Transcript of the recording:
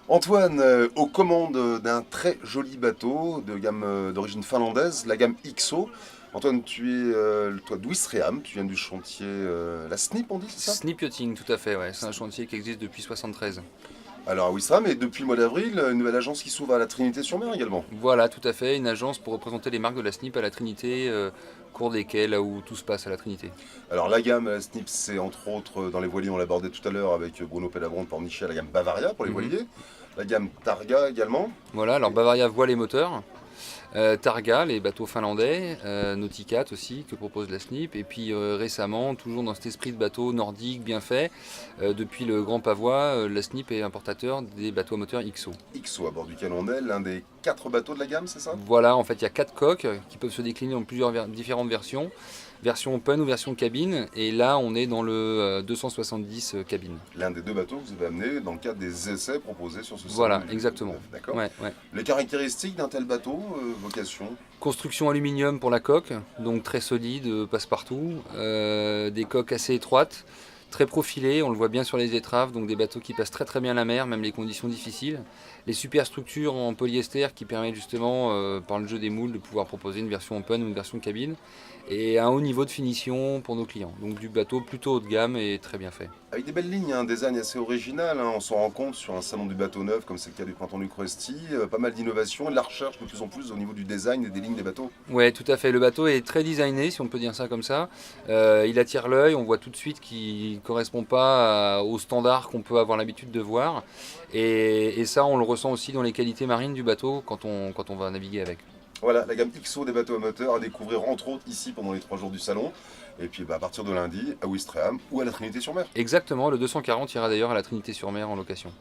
Antoine, aux commandes d'un très joli bateau de gamme d'origine finlandaise, la gamme XO. Antoine, tu es toi d'Ouistreham, tu viens du chantier la SNIP, on dit, c'est ça? Snip Yachting, tout à fait, ouais. C'est un chantier qui existe depuis 73. Alors à Ouistreham, et depuis le mois d'avril, une nouvelle agence qui s'ouvre à la Trinité-sur-Mer également. Voilà, tout à fait, une agence pour représenter les marques de la Snip à la Trinité, cours des quais, là où tout se passe à la Trinité. Alors la gamme SNIP, c'est entre autres dans les voiliers, on l'abordait tout à l'heure avec Bruno Pelabron pour Michel, la gamme Bavaria pour les voiliers. La gamme Targa également. Voilà, alors Bavaria voile et moteurs. Targa, les bateaux finlandais, Nauticat aussi, que propose la SNIP, et puis récemment, toujours dans cet esprit de bateau nordique bien fait, depuis le Grand Pavois, la SNIP est importateur des bateaux à moteur XO. XO à bord duquel on est, l'un des 4 bateaux de la gamme, c'est ça? Voilà, en fait, il y a 4 coques qui peuvent se décliner en plusieurs différentes versions, version open ou version cabine, et là, on est dans le 270 cabine. L'un des 2 bateaux que vous avez amené dans le cadre des essais proposés sur ce salon. Voilà, exactement. D'accord. Ouais, ouais. Les caractéristiques d'un tel bateau, vocation? Construction aluminium pour la coque, donc très solide, passe-partout. Des coques assez étroites, très profilées, on le voit bien sur les étraves, donc des bateaux qui passent très très bien la mer, même les conditions difficiles. Les superstructures en polyester qui permettent justement, par le jeu des moules, de pouvoir proposer une version open ou une version cabine. Et un haut niveau de finition pour nos clients. Donc du bateau plutôt haut de gamme et très bien fait. Avec des belles lignes, un design assez original, on s'en rend compte sur un salon du bateau neuf, comme c'est le cas du Printemps Lucresti, pas mal d'innovation et de la recherche de plus en plus au niveau du design et des lignes des bateaux. Ouais, tout à fait. Le bateau est très designé, si on peut dire ça comme ça. Il attire l'œil, on voit tout de suite qu'il ne correspond pas aux standards qu'on peut avoir l'habitude de voir. Et ça, on le ressent aussi dans les qualités marines du bateau quand on va naviguer avec. Voilà, la gamme XO des bateaux à moteur à découvrir entre autres ici pendant les 3 jours du salon. Et puis à partir de lundi à Ouistreham ou à la Trinité-sur-Mer. Exactement, le 240 ira d'ailleurs à la Trinité-sur-Mer en location.